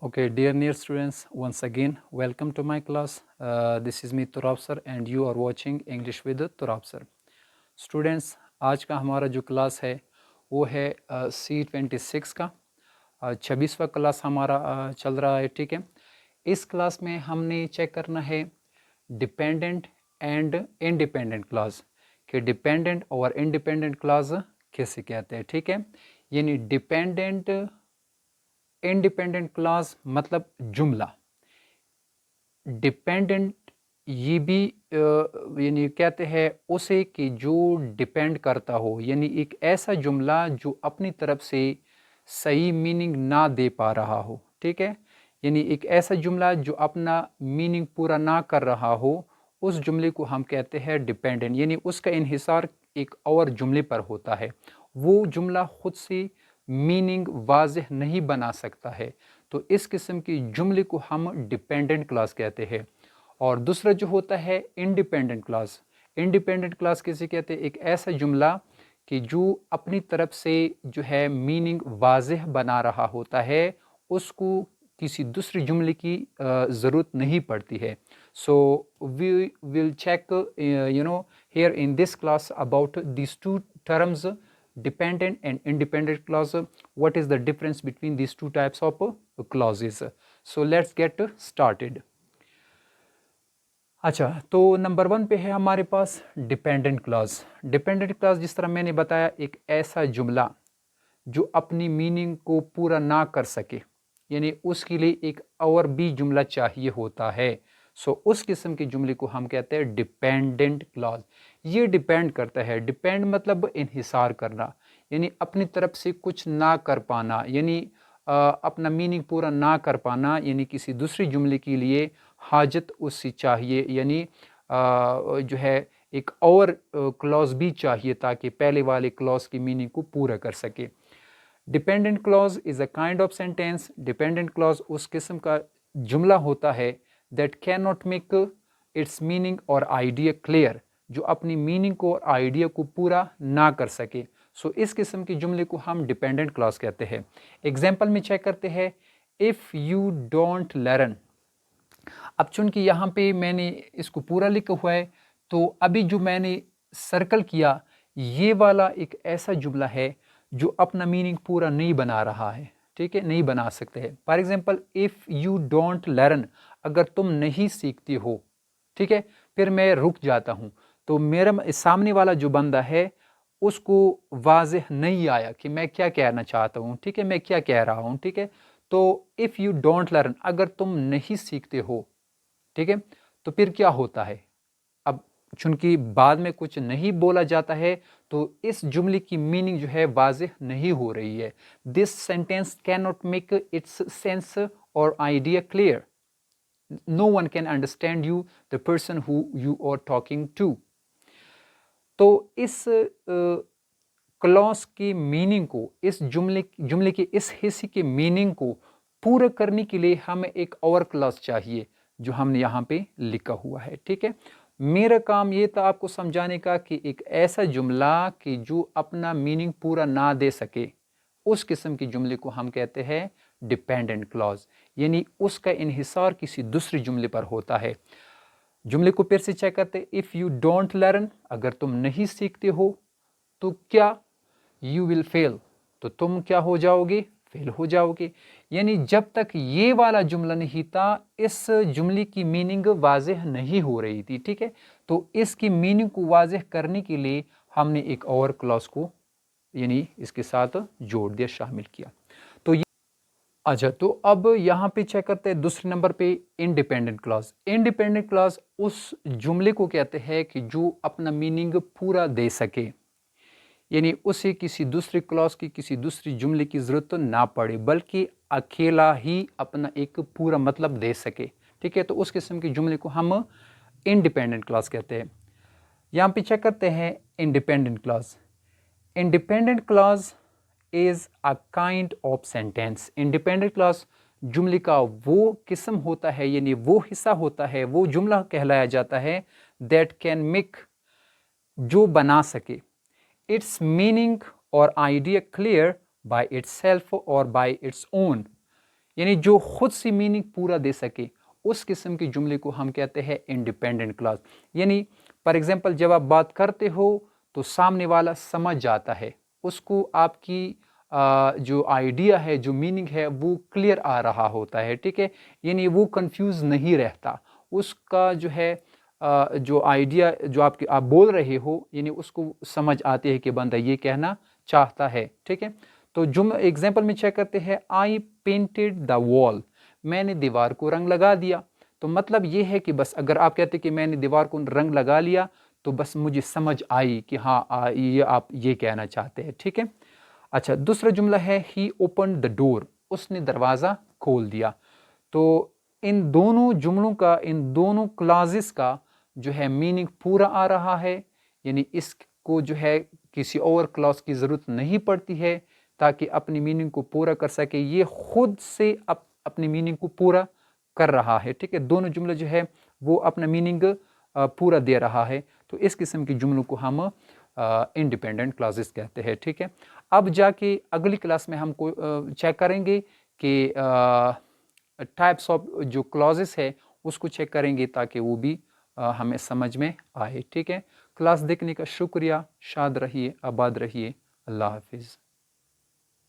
Okay, dear students, once again, welcome to my class. This is me Turab sir and you are watching English with Turab sir. Students, आज का हमारा जो class है वो है C26 का 26वां class हमारा चल रहा है, ठीक है। इस क्लास में हमने चेक करना है डिपेंडेंट एंड इंडिपेंडेंट क्लास कि डिपेंडेंट और इंडिपेंडेंट क्लास कैसे कहते हैं, ठीक है। यानी डिपेंडेंट इंडिपेंडेंट क्लास मतलब जुमला, डिपेंडेंट ये भी यानी कहते हैं उसे कि जो डिपेंड करता हो, यानी एक ऐसा जुमला जो अपनी तरफ से सही मीनिंग ना दे पा रहा हो, ठीक है। यानी एक ऐसा जुमला जो अपना मीनिंग पूरा ना कर रहा हो, उस जुमले को हम कहते हैं डिपेंडेंट, यानी उसका इन्हिसार एक और जुमले पर होता है। वो जुमला खुद से मीनिंग वाज़ेह नहीं बना सकता है, तो इस किस्म की जुमले को हम डिपेंडेंट क्लास कहते हैं। और दूसरा जो होता है इंडिपेंडेंट क्लास। इंडिपेंडेंट क्लास किसे कहते हैं? एक ऐसा जुमला कि जो अपनी तरफ से जो है मीनिंग वाज़ेह बना रहा होता है, उसको किसी दूसरे जुमले की ज़रूरत नहीं पड़ती है। So we will check here in this class about these two terms, dependent and independent clause. What is the difference between these two types of clauses? So let's get started. अच्छा, तो नंबर 1 पे है हमारे पास dependent clause. Dependent clause जिस तरह मैंने बताया, एक ऐसा जुमला जो अपनी मीनिंग को पूरा ना कर सके, यानी उसके लिए एक और भी जुमला चाहिए होता है। सो उस किस्म के जुमले को हम कहते हैं डिपेंडेंट क्लॉज। ये डिपेंड करता है, डिपेंड मतलब इन्हिसार करना, यानी अपनी तरफ से कुछ ना कर पाना, यानी अपना मीनिंग पूरा ना कर पाना, यानी किसी दूसरी जुमले के लिए हाजत उससे चाहिए, यानी जो है एक और क्लॉज भी चाहिए ताकि पहले वाले क्लॉज की मीनिंग को पूरा कर सके। Dependent clause is a kind of sentence. Dependent clause उस किस्म का जुमला होता है that can not make it's meaning और आइडिया क्लियर, जो अपनी मीनिंग को और आइडिया को पूरा ना कर सके। सो इस किस्म के जुमले को हम डिपेंडेंट क्लॉज कहते हैं। एग्जाम्पल में चेक करते हैं, इफ़ यू डोंट लर्न। अब चूंकि यहाँ पे मैंने इसको पूरा लिखा हुआ है, तो अभी जो मैंने सर्कल किया ये वाला एक ऐसा जुमला है जो अपना मीनिंग पूरा नहीं बना रहा है, ठीक है, नहीं बना सकते हैं। For example, if you don't learn, अगर तुम नहीं सीखते हो, ठीक है, फिर मैं रुक जाता हूँ, तो मेरा सामने वाला जो बंदा है उसको वाज़ेह नहीं आया कि मैं क्या कहना चाहता हूँ, ठीक है, मैं क्या कह रहा हूँ, ठीक है। तो इफ़ यू डोंट लर्न, अगर तुम नहीं सीखते हो, ठीक है, तो फिर क्या होता है? अब चूंकि बाद में कुछ नहीं बोला जाता है, तो इस जुमले की मीनिंग जो है वाज़ेह नहीं हो रही है। This sentence can not make its sense और idea clear. No one can understand you, the person who you are talking to. तो इस क्लॉज की मीनिंग को, इस जुमले के इस हिस्से के मीनिंग को पूरा करने के लिए हमें एक और क्लॉज चाहिए जो हमने यहाँ पे लिखा हुआ है, ठीक है। मेरा काम ये था आपको समझाने का कि एक ऐसा जुमला कि जो अपना मीनिंग पूरा ना दे सके, उस किस्म के जुमले को हम कहते हैं डिपेंडेंट क्लॉज, यानी उसका इन्हिसार किसी दूसरे जुमले पर होता है। जुमले को फिर से चेक करते, इफ़ यू डोंट लर्न, अगर तुम नहीं सीखते हो तो क्या, यू विल फेल, तो तुम क्या हो जाओगे, फेल हो जाओगे। यानी जब तक ये वाला जुमला नहीं था, इस जुमले की मीनिंग वाज़ेह नहीं हो रही थी, ठीक है। तो इसकी मीनिंग को वाज़ेह करने के लिए हमने एक और क्लॉज को यानी इसके साथ जोड़ दिया, शामिल किया। तो अच्छा, तो अब यहाँ पे चेक करते हैं दूसरे नंबर पे इंडिपेंडेंट क्लॉज। इंडिपेंडेंट क्लॉज उस जुमले को कहते हैं कि जो अपना मीनिंग पूरा दे सके, यानी उसे किसी दूसरे क्लॉज की, किसी दूसरी जुमले की ज़रूरत ना पड़े, बल्कि अकेला ही अपना एक पूरा मतलब दे सके, ठीक है। तो उस किस्म के जुमले को हम इंडिपेंडेंट क्लॉज कहते हैं। यहाँ पे चेक करते हैं independent clause. Independent clause is a kind of sentence. Independent clause जुमले का वो किस्म होता है, यानी वो हिस्सा होता है, वो जुमला कहलाया जाता है दैट कैन मेक, जो बना सके, its meaning or idea clear by itself or by its own, یعنی جو خود سے میننگ پورا دے سکے اس قسم کے جملے کو ہم کہتے ہیں انڈیپینڈنٹ کلاز. یعنی فار ایگزامپل جب آپ بات کرتے ہو تو سامنے والا سمجھ جاتا ہے, اس کو آپ کی جو آئیڈیا ہے, جو میننگ ہے وہ کلیئر آ رہا ہوتا ہے, ٹھیک ہے, یعنی وہ کنفیوز نہیں رہتا, اس کا جو ہے جو آئیڈیا جو آپ بول رہے ہو یعنی اس کو سمجھ آتے ہے کہ بندہ یہ کہنا چاہتا ہے, ٹھیک ہے. تو ایگزامپل میں چیک کرتے ہیں, آئی پینٹڈ دا وال, میں نے دیوار کو رنگ لگا دیا. تو مطلب یہ ہے کہ بس اگر آپ کہتے کہ میں نے دیوار کو رنگ لگا لیا تو بس مجھے سمجھ آئی کہ ہاں یہ آپ یہ کہنا چاہتے ہیں, ٹھیک ہے. اچھا, دوسرا جملہ ہے ہی اوپن دا ڈور, اس نے دروازہ کھول دیا. تو ان دونوں جملوں کا, ان دونوں کلازز کا جو ہے میننگ پورا آ رہا ہے, یعنی اس کو جو ہے کسی اور کلاز کی ضرورت نہیں پڑتی ہے تاکہ اپنی میننگ کو پورا کر سکے, یہ خود سے اپنی میننگ کو پورا کر رہا ہے, ٹھیک ہے. دونوں جملے جو ہے وہ اپنا میننگ پورا دے رہا ہے, تو اس قسم کی جملوں کو ہم انڈیپینڈنٹ کلازز کہتے ہیں, ٹھیک ہے. اب جا کے اگلی کلاس میں ہم کو چیک کریں گے کہ ٹائپس آف جو کلازز ہے اس کو چیک کریں گے تاکہ وہ بھی ہمیں سمجھ میں آئے, ٹھیک ہے. کلاس دیکھنے کا شکریہ, شاد رہیے, آباد رہیے, اللہ حافظ.